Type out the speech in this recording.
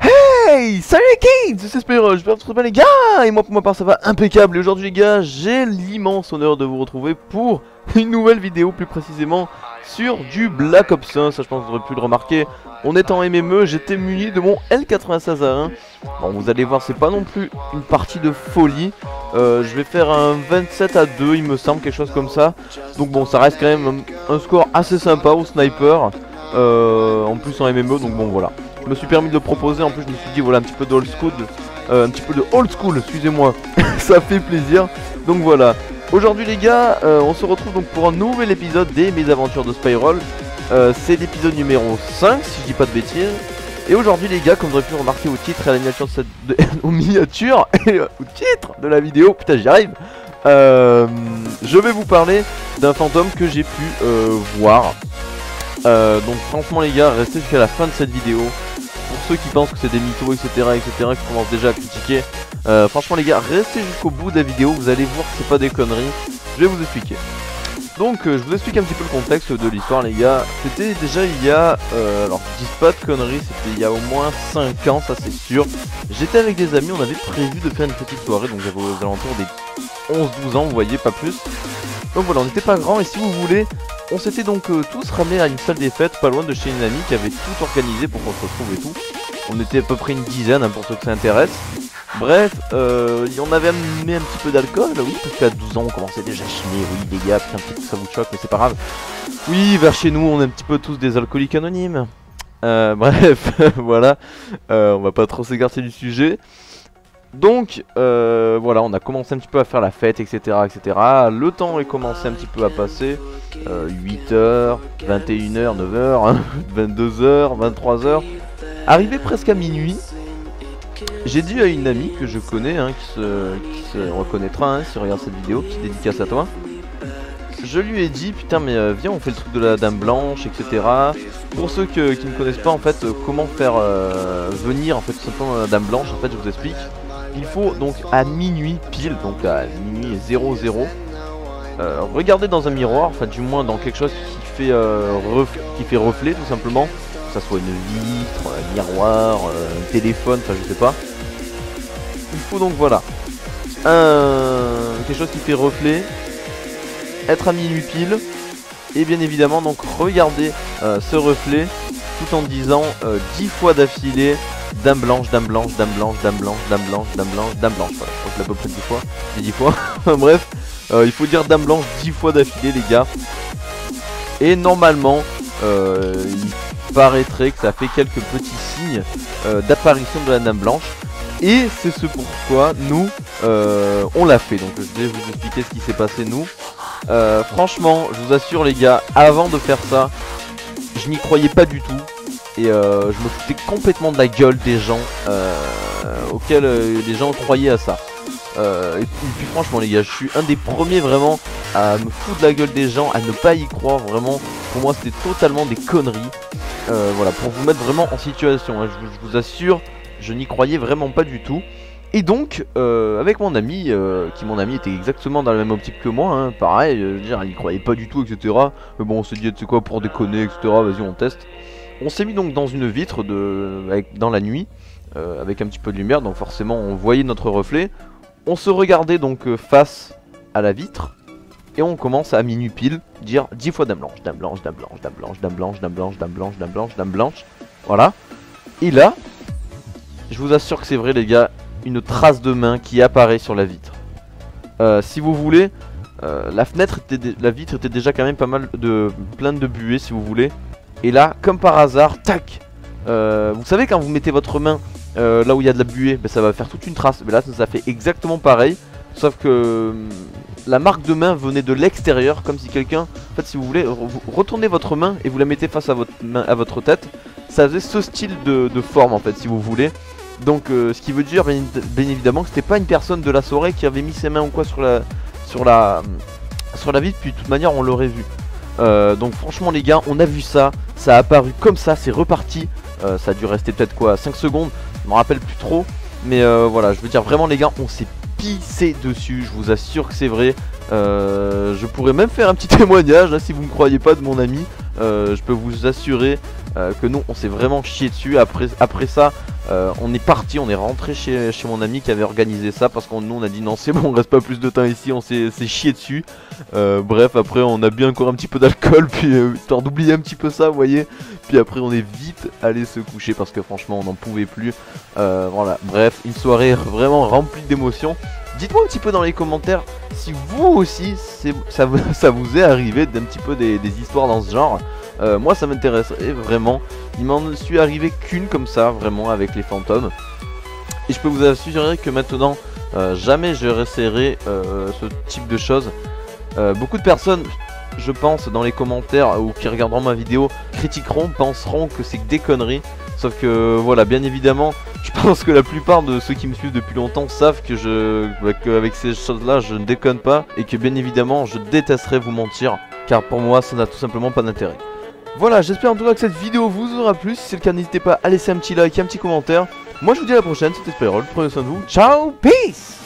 Hey, salut les kids, c'est Spyro, j'espère que vous allez bien les gars. Et moi pour ma part ça va impeccable. Et aujourd'hui les gars, j'ai l'immense honneur de vous retrouver pour une nouvelle vidéo, plus précisément sur du Black Ops 1. Ça je pense que vous aurez pu le remarquer. On est en MME, j'étais muni de mon L96A1. Bon, vous allez voir, c'est pas non plus une partie de folie. Je vais faire un 27-2 il me semble, quelque chose comme ça. Donc bon, ça reste quand même un score assez sympa au sniper. En plus en MME, donc bon voilà. Je me suis permis de le proposer, en plus je me suis dit voilà un petit peu de old school, excusez-moi, ça fait plaisir. Donc voilà, aujourd'hui les gars, on se retrouve donc pour un nouvel épisode des Mésaventures de Spyro. C'est l'épisode numéro 5 si je dis pas de bêtises. Et aujourd'hui les gars, comme vous aurez pu remarquer au titre et à la miniature de cette... au titre de la vidéo, putain j'y arrive. Je vais vous parler d'un fantôme que j'ai pu voir. Donc franchement les gars, restez jusqu'à la fin de cette vidéo. Pour ceux qui pensent que c'est des mythos etc, qui commencent déjà à critiquer, franchement les gars, restez jusqu'au bout de la vidéo, vous allez voir que c'est pas des conneries. Je vais vous expliquer. Donc je vous explique un petit peu le contexte de l'histoire les gars. C'était déjà il y a, alors je dis pas de conneries, c'était il y a au moins 5 ans, ça c'est sûr. J'étais avec des amis, on avait prévu de faire une petite soirée, donc j'avais aux alentours des 11-12 ans, vous voyez, pas plus. Donc voilà, on n'était pas grands et si vous voulez, on s'était donc tous ramenés à une salle des fêtes pas loin de chez une amie qui avait tout organisé pour qu'on se retrouve et tout. On était à peu près une dizaine, hein, pour ceux que ça intéresse. Bref, on avait amené un petit peu d'alcool, oui, parce qu'à 12 ans on commençait déjà à chiner, oui les gars, putain peut-être que ça vous choque mais c'est pas grave. Oui, vers chez nous on est un petit peu tous des alcooliques anonymes. Bref, voilà, on va pas trop s'écarter du sujet. Donc voilà, on a commencé un petit peu à faire la fête, etc, etc. Le temps est commencé un petit peu à passer. 8h, 21h, 9h, 22h, 23h. Arrivé presque à minuit, j'ai dit à une amie que je connais, hein, qui se reconnaîtra, hein, si elle regarde cette vidéo, petite dédicace à toi. Je lui ai dit, putain mais viens on fait le truc de la dame blanche, etc. Pour ceux qui ne connaissent pas en fait comment faire venir en fait tout simplement la dame blanche, en fait je vous explique. Il faut donc à minuit pile, donc à minuit 00, regarder dans un miroir, enfin du moins dans quelque chose qui fait reflet tout simplement, que ça soit une vitre, un miroir, un téléphone, enfin je sais pas. Il faut donc voilà, quelque chose qui fait reflet, être à minuit pile, et bien évidemment donc regarder ce reflet tout en disant 10 fois d'affilée dame blanche, dame blanche, dame blanche, dame blanche, dame blanche, dame blanche, dame blanche. Voilà, je crois que je l'ai à peu près 10 fois. J'ai 10 fois. Bref, il faut dire dame blanche 10 fois d'affilée, les gars. Et normalement, il paraîtrait que ça fait quelques petits signes d'apparition de la dame blanche. Et c'est ce pourquoi nous, on l'a fait. Donc je vais vous expliquer ce qui s'est passé nous. Franchement, je vous assure les gars, avant de faire ça, je n'y croyais pas du tout. Et je me foutais complètement de la gueule des gens auxquels les gens croyaient à ça. Et puis franchement les gars, je suis un des premiers vraiment à me foutre de la gueule des gens, à ne pas y croire vraiment. Pour moi c'était totalement des conneries. Voilà, pour vous mettre vraiment en situation, hein, je vous assure, je n'y croyais vraiment pas du tout. Et donc avec mon ami, qui mon ami était exactement dans la même optique que moi, hein, pareil, je veux dire, il y croyait pas du tout, etc. Mais bon on s'est dit, tu sais quoi, pour déconner, etc. Vas-y on teste. On s'est mis donc dans une vitre dans la nuit, avec un petit peu de lumière, donc forcément on voyait notre reflet. On se regardait donc face à la vitre, et on commence à minuit pile dire 10 fois dame blanche, dame blanche, dame blanche, dame blanche, dame blanche, dame blanche, dame blanche, dame blanche, dame blanche. Voilà. Et là, je vous assure que c'est vrai les gars, une trace de main qui apparaît sur la vitre. Si vous voulez, la vitre était déjà quand même pas mal pleine de buée si vous voulez. Et là, comme par hasard, tac, vous savez quand vous mettez votre main là où il y a de la buée, ben, ça va faire toute une trace. Mais là, ça fait exactement pareil. Sauf que la marque de main venait de l'extérieur, comme si quelqu'un... En fait, si vous voulez, vous retournez votre main et vous la mettez face à votre tête. Ça faisait ce style de forme, en fait, si vous voulez. Donc, ce qui veut dire, bien évidemment, que c'était pas une personne de la soirée qui avait mis ses mains ou quoi sur la vitre. Puis, de toute manière, on l'aurait vu. Donc franchement les gars, on a vu ça, ça a apparu comme ça, c'est reparti, ça a dû rester peut-être quoi 5 secondes, je me rappelle plus trop. Mais voilà, je veux dire vraiment les gars, on s'est pissé dessus, je vous assure que c'est vrai. Je pourrais même faire un petit témoignage là, si vous me croyez pas de mon ami. je peux vous assurer que nous on s'est vraiment chié dessus. Après ça on est parti, on est rentré chez mon ami qui avait organisé ça, parce qu'on nous on a dit non c'est bon, on reste pas plus de temps ici, on s'est chié dessus. Bref, après on a bien encore un petit peu d'alcool, puis histoire d'oublier un petit peu ça, vous voyez. Puis après on est vite allé se coucher parce que franchement on n'en pouvait plus. Voilà, bref, une soirée vraiment remplie d'émotions. Dites-moi un petit peu dans les commentaires si vous aussi ça vous est arrivé d'un petit peu des histoires dans ce genre. Moi ça m'intéresse vraiment. Il m'en suis arrivé qu'une comme ça, vraiment, avec les fantômes. Et je peux vous assurer que maintenant jamais je réessayerai ce type de choses. Beaucoup de personnes, je pense, dans les commentaires ou qui regarderont ma vidéo critiqueront, penseront que c'est que des conneries. Sauf que voilà, bien évidemment, je pense que la plupart de ceux qui me suivent depuis longtemps savent que qu'avec ces choses là je ne déconne pas, et que bien évidemment je détesterais vous mentir, car pour moi ça n'a tout simplement pas d'intérêt. Voilà, j'espère en tout cas que cette vidéo vous aura plu. Si c'est le cas, n'hésitez pas à laisser un petit like et un petit commentaire. Moi je vous dis à la prochaine, c'était Spyrol, prenez soin de vous, ciao, peace.